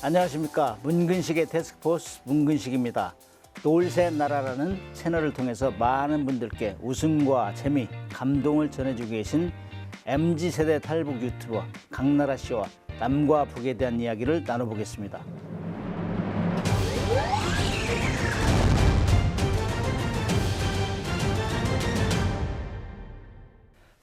안녕하십니까. 문근식의 데스크포스 문근식입니다. 놀새 나라라는 채널을 통해서 많은 분들께 웃음과 재미, 감동을 전해주고 계신 MZ세대 탈북 유튜버 강나라 씨와 남과 북에 대한 이야기를 나눠보겠습니다.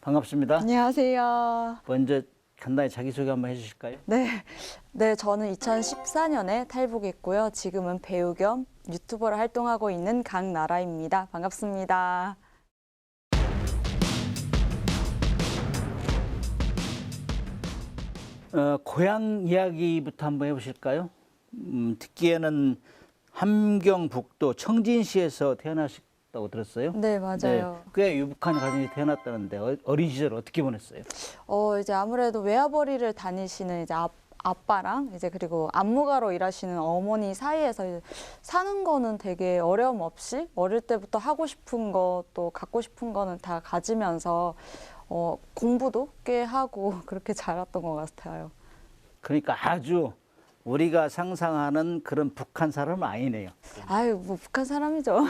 반갑습니다. 안녕하세요. 먼저 간단히 자기소개 한번 해주실까요? 네, 저는 2014년에 탈북했고요. 지금은 배우 겸 유튜버로 활동하고 있는 강나라입니다. 반갑습니다. 고향 이야기부터 한번 해보실까요? 듣기에는 함경북도 청진시에서 태어나셨다고 들었어요. 네, 맞아요. 꽤 유복한 가정이 태어났다는데 어린 시절 어떻게 보냈어요? 이제 아무래도 외아버리를 다니시는 이제 아빠랑 이제 그리고 안무가로 일하시는 어머니 사이에서 이제 사는 거는 되게 어려움 없이 어릴 때부터 하고 싶은 거 또 갖고 싶은 거는 다 가지면서 공부도 꽤 하고 그렇게 자랐던 것 같아요. 그러니까 아주 우리가 상상하는 그런 북한 사람은 아니네요. 아유, 뭐 북한 사람이죠.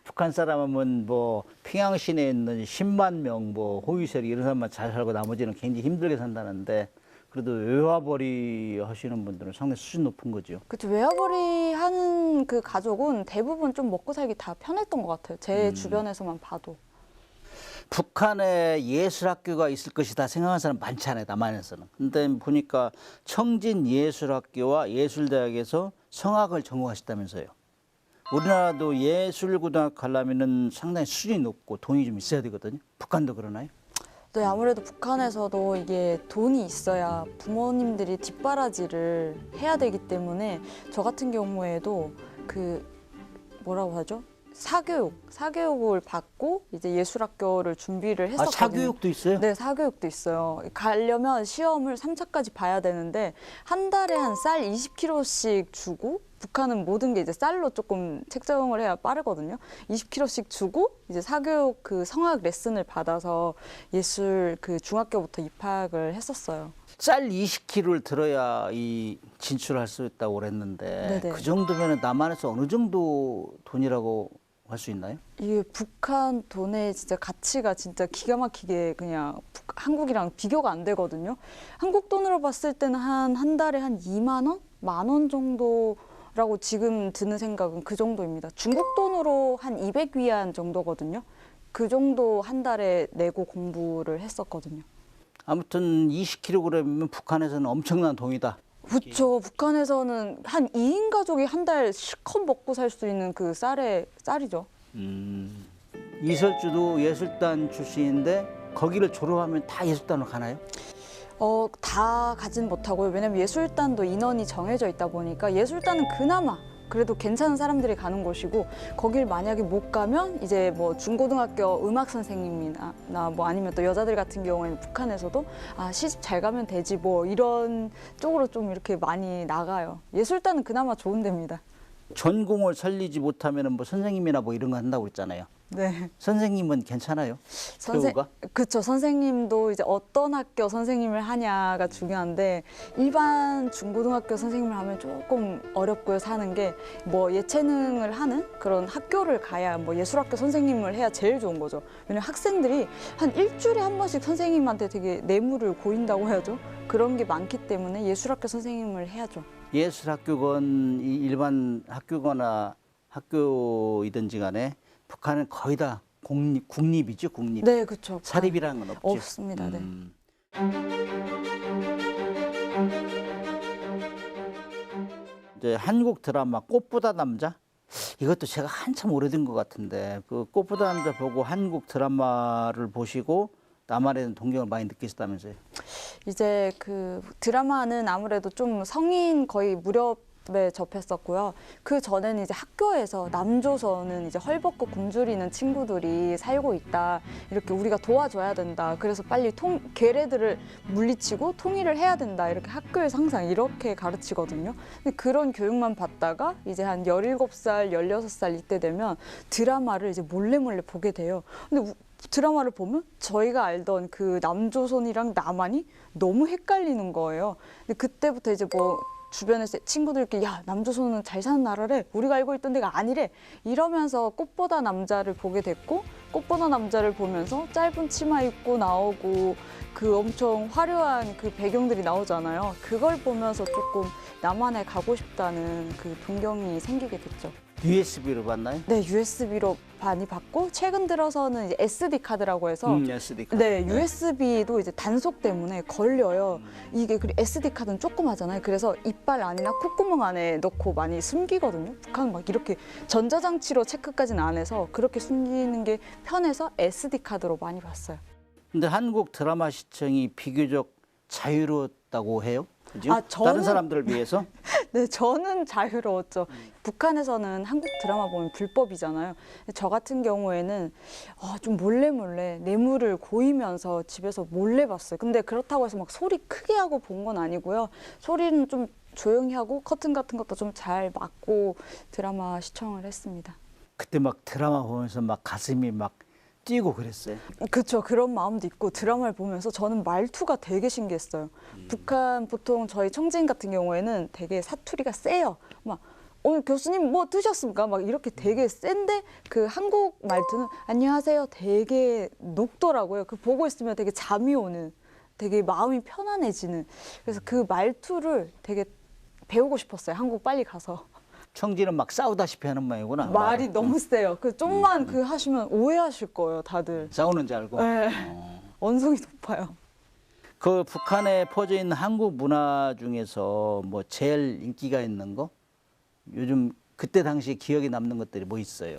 북한 사람은 뭐 평양 시내에 있는 10만 명 뭐 호위세력 이런 사람만 잘 살고 나머지는 굉장히 힘들게 산다는데 그래도 외화벌이 하시는 분들은 상당히 수준 높은 거죠. 그쵸, 외화벌이 하는 그 가족은 대부분 좀 먹고 살기 다 편했던 것 같아요. 제 주변에서만 봐도. 북한에 예술학교가 있을 것이다 생각하는 사람 많지 않아요, 남한에서는. 근데 보니까 청진예술학교와 예술대학에서 성악을 전공하셨다면서요. 우리나라도 예술고등학교 가려면 상당히 수준이 높고 돈이 좀 있어야 되거든요. 북한도 그러나요? 네, 아무래도 북한에서도 이게 돈이 있어야 부모님들이 뒷바라지를 해야 되기 때문에 저 같은 경우에도 그 뭐라고 하죠? 사교육을 받고 이제 예술학교를 준비를 했었거든요. 사교육도 있어요? 네, 사교육도 있어요. 가려면 시험을 3차까지 봐야 되는데 한 달에 한 쌀 20kg씩 주고 북한은 모든 게 이제 쌀로 조금 책정을 해야 빠르거든요. 20kg씩 주고 이제 사교육 그 성악 레슨을 받아서 예술 그 중학교부터 입학을 했었어요. 쌀 20kg를 들어야 이 진출할 수 있다고 그랬는데 네네. 그 정도면 남한에서 어느 정도 돈이라고 할 수 있나요? 이게 북한 돈의 진짜 가치가 진짜 기가 막히게 그냥 한국이랑 비교가 안 되거든요. 한국 돈으로 봤을 때는 한 달에 한 2만 원? 10,000원 정도라고 지금 드는 생각은 그 정도입니다. 중국 돈으로 한 200위안 정도거든요. 그 정도 한 달에 내고 공부를 했었거든요. 아무튼 20kg이면 북한에서는 엄청난 돈이다. 그렇죠. 북한에서는 한 2인 가족이 한 달 실컷 먹고 살 수 있는 그 쌀이죠. 이설주도 예술단 출신인데 거기를 졸업하면 다 예술단으로 가나요? 다 가진 못하고요. 왜냐면 예술단도 인원이 정해져 있다 보니까 예술단은 그나마 그래도 괜찮은 사람들이 가는 곳이고 거길 만약에 못 가면 이제 뭐 중고등학교 음악 선생님이나 뭐 아니면 또 여자들 같은 경우에는 북한에서도 시집 잘 가면 되지 뭐 이런 쪽으로 좀 이렇게 많이 나가요. 예술단은 그나마 좋은 데입니다. 전공을 살리지 못하면 뭐 선생님이나 뭐 이런 거 한다고 그랬잖아요. 네. 선생님은 괜찮아요? 배우가? 그렇죠. 선생님도 이제 어떤 학교 선생님을 하냐가 중요한데 일반 중고등학교 선생님을 하면 조금 어렵고요. 사는 게 뭐 예체능을 하는 그런 학교를 가야 뭐 예술학교 선생님을 해야 제일 좋은 거죠. 왜냐면 학생들이 한 일주일에 한 번씩 선생님한테 되게 뇌물을 고인다고 해야죠. 그런 게 많기 때문에 예술학교 선생님을 해야죠. 예술학교건 일반 학교거나 학교이든지 간에 북한은 거의 다 국립이죠, 국립. 네, 그렇죠. 사립이라는 건 없죠. 없습니다. 네. 이제 한국 드라마 꽃보다 남자 이것도 제가 한참 오래된 것 같은데 그 꽃보다 남자 보고 한국 드라마를 보시고 남한에 대한 동경을 많이 느끼셨다면서요? 이제 그 드라마는 아무래도 좀 성인 거의 무렵에 접했었고요. 그 전에는 이제 학교에서 남조선은 이제 헐벗고 굶주리는 친구들이 살고 있다. 이렇게 우리가 도와줘야 된다. 그래서 빨리 괴뢰들을 물리치고 통일을 해야 된다. 이렇게 학교에서 항상 이렇게 가르치거든요. 근데 그런 교육만 받다가 이제 한 17살, 16살 이때 되면 드라마를 이제 몰래 보게 돼요. 근데 드라마를 보면 저희가 알던 그 남조선이랑 남한이 너무 헷갈리는 거예요. 근데 그때부터 이제 뭐 주변에서 친구들끼리 야 남조선은 잘 사는 나라래 우리가 알고 있던 데가 아니래 이러면서 꽃보다 남자를 보게 됐고 꽃보다 남자를 보면서 짧은 치마 입고 나오고 그 엄청 화려한 그 배경들이 나오잖아요. 그걸 보면서 조금 남한에 가고 싶다는 그 동경이 생기게 됐죠. USB로 봤나요? 네, USB로 많이 받고 최근 들어서는 이제 SD 카드라고 해서 SD 카드. 네, USB도 이제 단속 때문에 걸려요. 이게 그리고 SD 카드는 조그마잖아요. 그래서 이빨 안이나 콧구멍 안에 넣고 많이 숨기거든요. 북한은 막 이렇게 전자장치로 체크까지는 안 해서 그렇게 숨기는 게 편해서 SD 카드로 많이 봤어요. 근데 한국 드라마 시청이 비교적 자유로웠다고 해요? 그죠? 아, 저는- 다른 사람들을 비해서? 네, 저는 자유로웠죠. 북한에서는 한국 드라마 보면 불법이잖아요. 저 같은 경우에는 좀 몰래 뇌물을 고이면서 집에서 몰래 봤어요. 근데 그렇다고 해서 막 소리 크게 하고 본 건 아니고요. 소리는 좀 조용히 하고 커튼 같은 것도 좀 잘 막고 드라마 시청을 했습니다. 그때 막 드라마 보면서 막 가슴이 막 뛰고 그랬어요. 그렇죠. 그런 마음도 있고 드라마를 보면서 저는 말투가 되게 신기했어요. 북한 보통 저희 청진 같은 경우에는 되게 사투리가 세요. 막 오늘 교수님 뭐 드셨습니까? 막 이렇게 되게 센데 그 한국 말투는 안녕하세요. 되게 녹더라고요. 그 보고 있으면 되게 잠이 오는, 되게 마음이 편안해지는. 그래서 그 말투를 되게 배우고 싶었어요. 한국 빨리 가서. 청진은 막 싸우다시피 하는 모양이구나. 말이 말을. 너무 세요. 그 좀만 그 하시면 오해하실 거예요, 다들. 싸우는 줄 알고. 네. 언성이 높아요. 그 북한에 퍼져 있는 한국 문화 중에서 뭐 제일 인기가 있는 거? 요즘 그때 당시 기억에 남는 것들이 뭐 있어요?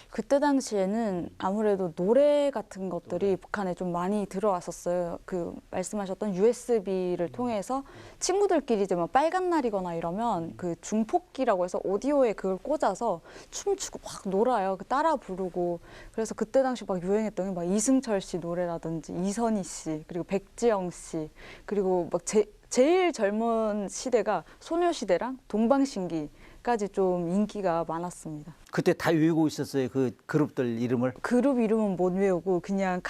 그때 당시에는 아무래도 노래 같은 것들이 북한에 좀 많이 들어왔었어요. 그 말씀하셨던 USB를 통해서 친구들끼리 이제 막 빨간 날이거나 이러면 그 중폭기라고 해서 오디오에 그걸 꽂아서 춤추고 막 놀아요. 그 따라 부르고. 그래서 그때 당시 막 유행했던 게 막 이승철 씨 노래라든지 이선희 씨 그리고 백지영 씨 그리고 막 제일 젊은 시대가 소녀시대랑 동방신기까지 좀 인기가 많았습니다. 그때 다 외우고 있었어요. 그 그룹들 이름을. 그룹 이름은 못 외우고 그냥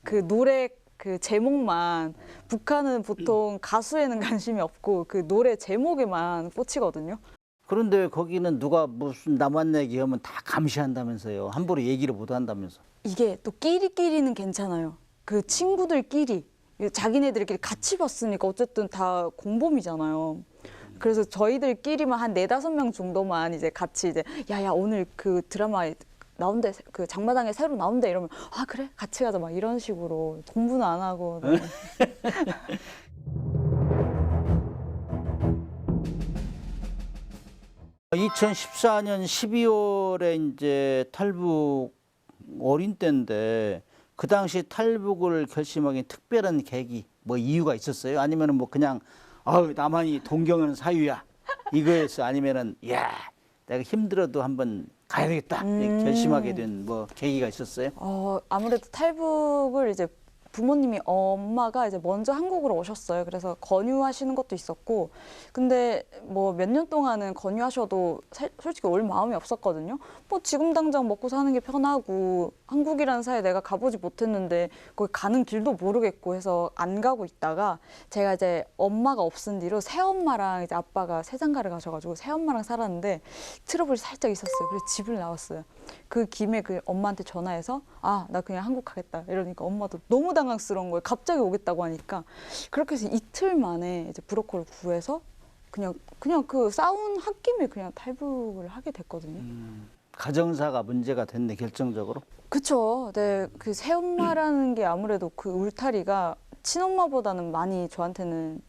그 노래 그 제목만 북한은 보통 가수에는 관심이 없고 그 노래 제목에만 꽂히거든요. 그런데 거기는 누가 무슨 남한 얘기하면 다 감시한다면서요. 함부로 얘기를 못 한다면서. 이게 또 끼리끼리는 괜찮아요. 그 친구들끼리 자기네들끼리 같이 봤으니까 어쨌든 다 공범이잖아요. 그래서 저희들끼리만 한 4-5명 정도만 이제 같이 이제 야야 오늘 그 드라마 나온대 그 장마당에 새로 나온대 이러면 아 그래 같이 가자 막 이런 식으로 공부는 안 하고 네. 2014년 12월에 이제 탈북 어린 때인데 그 당시 탈북을 결심하기 특별한 계기 뭐 이유가 있었어요? 아니면은 뭐 그냥 남한이 동경하는 사유야 이거였어? 아니면은 야 내가 힘들어도 한번 가야 되겠다 이렇게 결심하게 된 뭐 계기가 있었어요? 아무래도 탈북을 이제 부모님이 엄마가 이제 먼저 한국으로 오셨어요. 그래서 권유하시는 것도 있었고, 근데 뭐 몇 년 동안은 권유하셔도 솔직히 올 마음이 없었거든요. 뭐 지금 당장 먹고 사는 게 편하고 한국이라는 사회에 내가 가보지 못했는데 거기 가는 길도 모르겠고 해서 안 가고 있다가 제가 이제 엄마가 없은 뒤로 새엄마랑 이제 아빠가 새장가를 가셔가지고 새엄마랑 살았는데 트러블이 살짝 있었어요. 그래서 집을 나왔어요. 그 김에 그 엄마한테 전화해서 나 그냥 한국 가겠다 이러니까 엄마도 너무 당황스러운 거예요. 갑자기 오겠다고 하니까 그렇게 해서 이틀 만에 이제 브로커를 구해서 그냥 그 싸운 홧김에 그냥 탈북을 하게 됐거든요. 가정사가 문제가 됐네 결정적으로. 그쵸. 네, 그 새엄마라는 게 아무래도 그 울타리가 친엄마보다는 많이 저한테는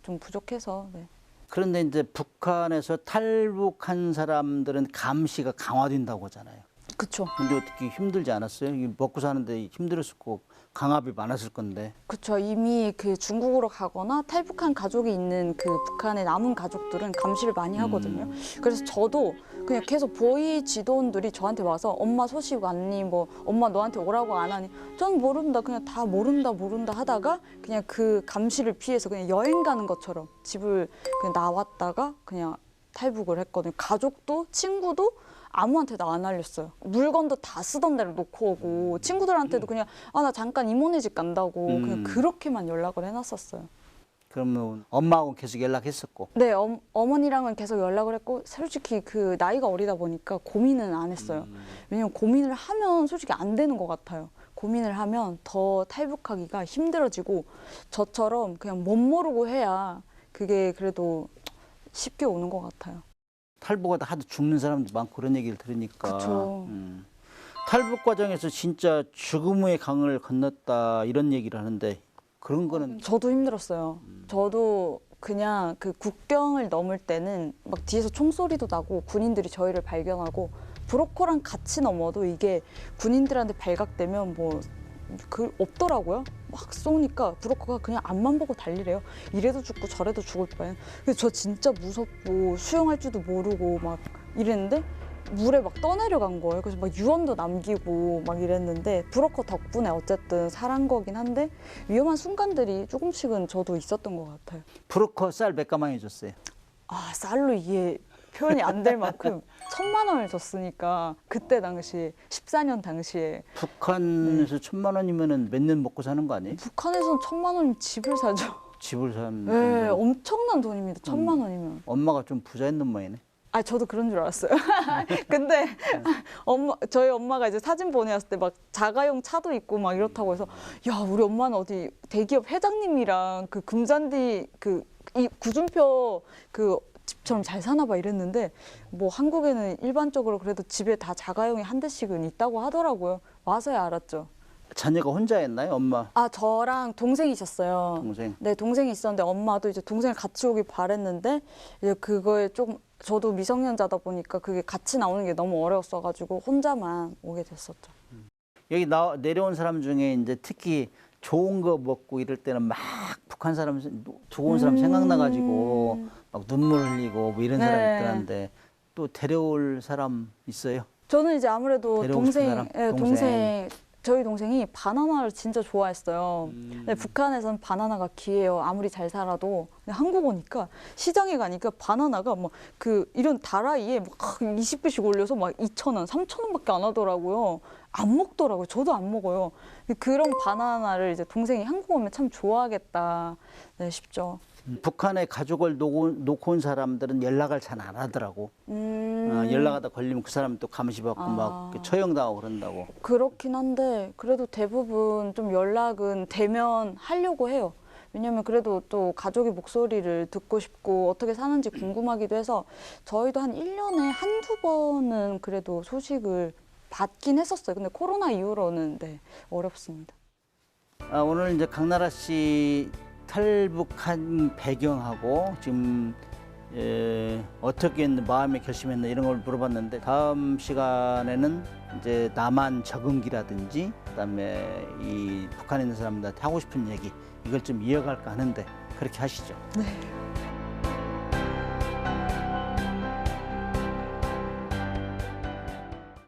좀 부족해서. 네. 그런데 이제 북한에서 탈북한 사람들은 감시가 강화된다고 하잖아요. 그쵸. 근데 어떻게 힘들지 않았어요? 이게 먹고 사는데 힘들었을 거고 강압이 많았을 건데. 그쵸. 이미 그 중국으로 가거나 탈북한 가족이 있는 그 북한의 남은 가족들은 감시를 많이 하거든요. 그래서 저도 그냥 계속 보이 지도원들이 저한테 와서 엄마 소식 왔니? 뭐 엄마 너한테 오라고 안 하니? 전 모른다. 그냥 다 모른다 하다가 그냥 그 감시를 피해서 그냥 여행 가는 것처럼 집을 그냥 나왔다가 그냥 탈북을 했거든요. 가족도 친구도 아무한테도 안 알렸어요. 물건도 다 쓰던 대로 놓고 오고 친구들한테도 그냥 나 잠깐 이모네 집 간다고 그냥 그렇게만 연락을 해놨었어요. 그러면 엄마하고 계속 연락했었고. 네, 어머니랑은 계속 연락을 했고 솔직히 그 나이가 어리다 보니까 고민은 안 했어요. 왜냐면 고민을 하면 솔직히 안 되는 것 같아요. 고민을 하면 더 탈북하기가 힘들어지고 저처럼 그냥 못 모르고 해야 그게 그래도 쉽게 오는 것 같아요. 탈북하다 하도 죽는 사람도 많고 그런 얘기를 들으니까. 그쵸. 탈북 과정에서 진짜 죽음의 강을 건넜다 이런 얘기를 하는데 그런 거는 저도 힘들었어요. 저도 그냥 그 국경을 넘을 때는 막 뒤에서 총소리도 나고 군인들이 저희를 발견하고 브로커랑 같이 넘어도 이게 군인들한테 발각되면 뭐 그 없더라고요. 막 쏘니까 브로커가 그냥 앞만 보고 달리래요. 이래도 죽고 저래도 죽을 뻔. 그래서 저 진짜 무섭고 수영할 줄도 모르고 막 이랬는데 물에 막 떠내려간 거예요. 그래서 막 유언도 남기고 막 이랬는데 브로커 덕분에 어쨌든 살한 거긴 한데 위험한 순간들이 조금씩은 저도 있었던 것 같아요. 브로커 쌀 몇 가마니 줬어요. 아, 쌀로 이해 표현이 안 될 만큼 1,000만 원을 줬으니까 그때 당시 14년 당시에 북한에서 1,000만 원이면은 몇 년 먹고 사는 거 아니에요? 북한에서는 1,000만 원이면 집을 사죠. 집을 산. 네, 엄청난 돈입니다. 1,000만 원이면. 엄마가 좀 부자였는 모양이네. 아, 저도 그런 줄 알았어요. 근데 저희 엄마가 이제 사진 보내왔을 때 막 자가용 차도 있고 막 이렇다고 해서 야, 우리 엄마는 어디 대기업 회장님이랑 그 금잔디 이 구준표 그 집처럼 잘 사나 봐 이랬는데 뭐 한국에는 일반적으로 그래도 집에 다 자가용이 한 대씩은 있다고 하더라고요. 와서야 알았죠. 자녀가 혼자였나요, 엄마, 아, 저랑 동생이 있었어요. 동생? 네, 동생이 있었는데 엄마도 이제 동생을 같이 오길 바랬는데 이제 그거에 조금 저도 미성년자다 보니까 그게 같이 나오는 게 너무 어려웠어가지고 혼자만 오게 됐었죠. 여기 내려온 사람 중에 이제 특히 좋은 거 먹고 이럴 때는 막 북한 사람 두고 온 사람 생각나가지고 막 눈물 흘리고 뭐 이런 사람 네. 있더란데 또 데려올 사람 있어요? 저는 이제 아무래도 데려오고 싶은 동생, 사람? 예, 동생. 저희 동생이 바나나를 진짜 좋아했어요. 근데 북한에선 바나나가 귀해요. 아무리 잘 살아도. 근데 한국 오니까 시장에 가니까 바나나가 막 이런 다라이에 막 20불씩 올려서 막 2,000원, 3,000원밖에 안 하더라고요. 안 먹더라고요. 저도 안 먹어요. 근데 그런 바나나를 이제 동생이 한국 오면 참 좋아하겠다 싶죠. 북한에 가족을 놓고 온 사람들은 연락을 잘 안 하더라고. 연락하다 걸리면 그 사람 또 감시받고 막 처형당하고 그런다고. 그렇긴 한데 그래도 대부분 좀 연락은 되면 하려고 해요. 왜냐면 그래도 또 가족의 목소리를 듣고 싶고 어떻게 사는지 궁금하기도 해서 저희도 한 1년에 한두 번은 그래도 소식을 받긴 했었어요. 근데 코로나 이후로는 네, 어렵습니다. 오늘 이제 강나라 씨 탈북한 배경하고 지금 어떻게 마음의 결심했나 이런 걸 물어봤는데 다음 시간에는 이제 남한 적응기라든지 그다음에 이 북한에 있는 사람들한테 하고 싶은 얘기 이걸 좀 이어갈까 하는데 그렇게 하시죠. 네.